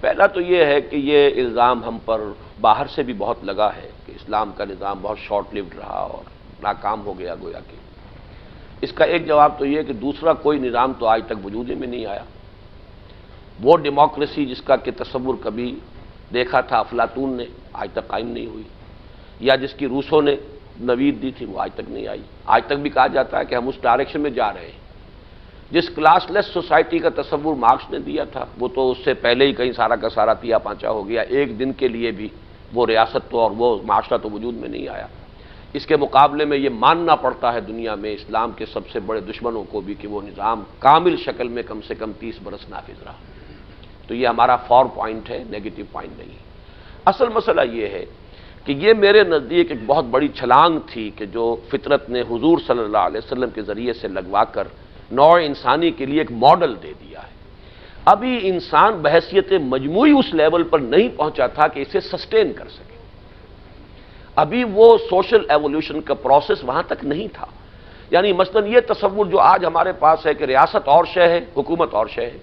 پہلا تو یہ ہے کہ یہ الزام ہم پر باہر سے بھی بہت لگا ہے کہ اسلام کا نظام بہت شارٹ لیوڈ رہا اور ناکام ہو گیا گویا کہ۔ اس کا ایک جواب تو یہ کہ دوسرا کوئی نظام تو آج تک وجود میں نہیں آیا۔ وہ ڈیموکریسی جس کا کہ تصور کبھی دیکھا تھا افلاطون نے، آج تک قائم نہیں ہوئی، یا جس کی روسو نے نوید دی تھی، وہ آج تک نہیں آئی۔ آج تک بھی کہا جاتا ہے کہ ہم اس ڈائریکشن میں جا رہے ہیں۔ جس کلاس لیس سوسائٹی کا تصور مارکس نے دیا تھا، وہ تو اس سے پہلے ہی کہیں سارا کا سارا تیا پانچا ہو گیا۔ ایک دن کے لیے بھی وہ ریاست تو اور وہ معاشرہ تو وجود میں نہیں آیا۔ اس کے مقابلے میں یہ ماننا پڑتا ہے دنیا میں اسلام کے سب سے بڑے دشمنوں کو بھی کہ وہ نظام کامل شکل میں کم سے کم 30 برس نافذ رہا۔ تو یہ ہمارا فور پوائنٹ ہے، نیگیٹو پوائنٹ نہیں۔ اصل مسئلہ یہ ہے کہ یہ میرے نزدیک ایک بہت بڑی چھلانگ تھی کہ جو فطرت نے حضور صلی اللہ علیہ وسلم کے ذریعے سے لگوا کر نوع انسانی کے لیے ایک ماڈل دے دیا ہے۔ ابھی انسان بحیثیت مجموعی اس لیول پر نہیں پہنچا تھا کہ اسے سسٹین کر سکے۔ ابھی وہ سوشل ایوولوشن کا پروسیس وہاں تک نہیں تھا۔ یعنی مثلا یہ تصور جو آج ہمارے پاس ہے کہ ریاست اور شے ہے، حکومت اور شے ہے۔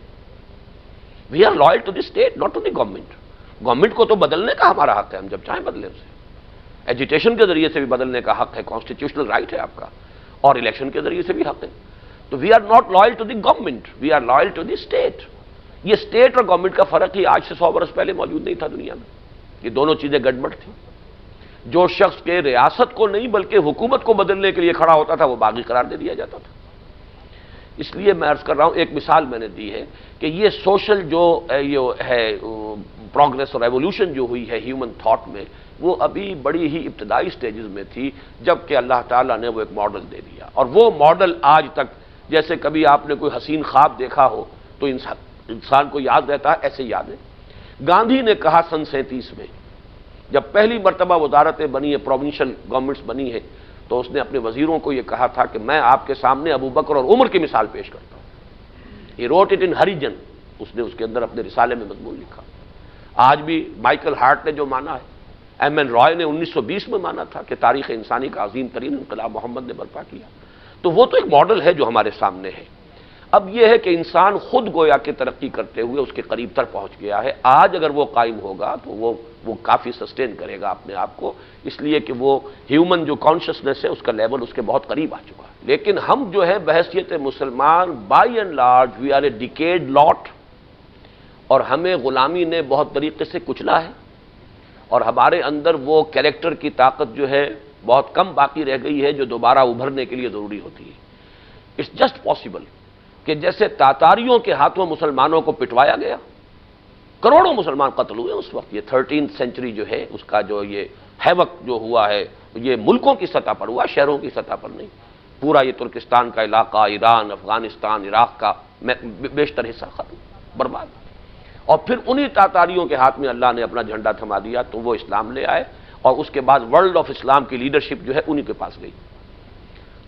We are loyal to the state, not to the government. Government کو تو بدلنے کا ہمارا حق ہے، ہم جب چاہیں بدلیں اسے۔ ایجیٹیشن کے ذریعے سے بھی بدلنے کا حق ہے، کانسٹیٹیوشنل رائٹ ہے آپ کا، اور الیکشن کے ذریعے سے بھی حق ہے۔ تو we are not loyal to the government, we are loyal to the state. یہ اسٹیٹ اور گورنمنٹ کا فرق ہی آج سے 100 برس پہلے موجود نہیں تھا دنیا میں۔ یہ دونوں چیزیں گڑبڑ تھیں۔ جو شخص کے ریاست کو نہیں بلکہ حکومت کو بدلنے کے لیے کھڑا ہوتا تھا وہ باغی قرار دے دیا جاتا تھا۔ اس لیے میں عرض کر رہا ہوں، ایک مثال میں نے دی ہے کہ یہ سوشل جو یہ ہے پروگریس اور ایوولوشن جو ہوئی ہے ہیومن تھاٹ میں، وہ ابھی بڑی ہی ابتدائی سٹیجز میں تھی، جبکہ اللہ تعالیٰ نے وہ ایک ماڈل دے دیا۔ اور وہ ماڈل آج تک، جیسے کبھی آپ نے کوئی حسین خواب دیکھا ہو تو انسان کو یاد رہتا ہے، ایسے یاد ہے۔ گاندھی نے کہا سن 37 میں جب پہلی مرتبہ وزارتیں بنی ہیں، پروونشل گورنمنٹس بنی ہیں، تو اس نے اپنے وزیروں کو یہ کہا تھا کہ میں آپ کے سامنے ابو بکر اور عمر کی مثال پیش کرتا ہوں۔ He wrote it in Harijan, اس نے اس کے اندر اپنے رسالے میں مضمون لکھا۔ آج بھی مائیکل ہارٹ نے جو مانا ہے، ایم این رائے نے 1920 میں مانا تھا کہ تاریخ انسانی کا عظیم ترین انقلاب محمد نے برپا کیا۔ تو وہ تو ایک ماڈل ہے جو ہمارے سامنے ہے۔ اب یہ ہے کہ انسان خود گویا کہ ترقی کرتے ہوئے اس کے قریب تر پہنچ گیا ہے۔ آج اگر وہ قائم ہوگا تو وہ کافی سسٹین کرے گا اپنے آپ کو، اس لیے کہ وہ ہیومن جو کانشسنس ہے اس کا لیول اس کے بہت قریب آ چکا ہے۔ لیکن ہم جو ہے بحیثیت مسلمان by and large we are a decayed lot, اور ہمیں غلامی نے بہت طریقے سے کچلا ہے، اور ہمارے اندر وہ کیریکٹر کی طاقت جو ہے بہت کم باقی رہ گئی ہے جو دوبارہ ابھرنے کے لیے ضروری ہوتی ہے۔ اٹس جسٹ پاسبل کہ جیسے تاتاریوں کے ہاتھوں مسلمانوں کو پٹوایا گیا، کروڑوں مسلمان قتل ہوئے اس وقت، یہ 13th سینچری جو ہے اس کا جو یہ ہیوک جو ہوا ہے یہ ملکوں کی سطح پر ہوا، شہروں کی سطح پر نہیں۔ پورا یہ ترکستان کا علاقہ، ایران، افغانستان، عراق کا بیشتر حصہ ختم، برباد۔ اور پھر انہی تاتاریوں کے ہاتھ میں اللہ نے اپنا جھنڈا تھما دیا تو وہ اسلام لے آئے، اور اس کے بعد ورلڈ آف اسلام کی لیڈرشپ جو ہے انہی کے پاس گئی۔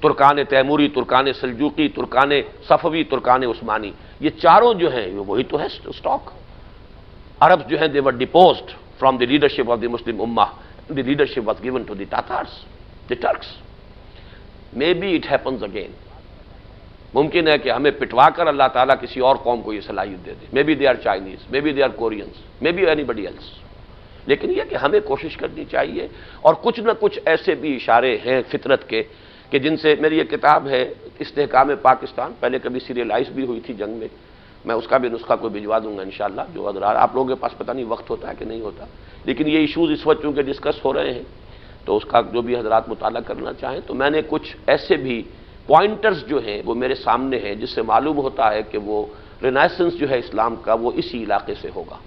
ترکان تیموری، Terken Seljuqi, Terken صفوی، Terken Usmani, یہ چاروں جو ہیں وہی تو ہے اسٹاک۔ عرب جو ہیں they were deposed from the leadership of the Muslim Ummah. The leadership was given to the Tatars, the Turks. Maybe it happens again. ممکن ہے کہ ہمیں پٹوا کر اللہ تعالیٰ کسی اور قوم کو یہ صلاحیت دے دے۔ Maybe they are Chinese, maybe they are Koreans, maybe anybody else. لیکن یہ کہ ہمیں کوشش کرنی چاہیے، اور کچھ نہ کچھ ایسے بھی اشارے ہیں فطرت کے کہ جن سے میری یہ کتاب ہے استحکام پاکستان، پہلے کبھی سیریلائز بھی ہوئی تھی جنگ میں اس کا بھی نسخہ کو بھجوا دوں گا انشاءاللہ، جو حضرات آپ لوگوں کے پاس پتہ نہیں وقت ہوتا ہے کہ نہیں ہوتا، لیکن یہ ایشوز اس وقت چونکہ ڈسکس ہو رہے ہیں تو اس کا جو بھی حضرات مطالعہ کرنا چاہیں، تو میں نے کچھ ایسے بھی پوائنٹرز جو ہیں وہ میرے سامنے ہیں جس سے معلوم ہوتا ہے کہ وہ رینیسنس جو ہے اسلام کا وہ اسی علاقے سے ہوگا۔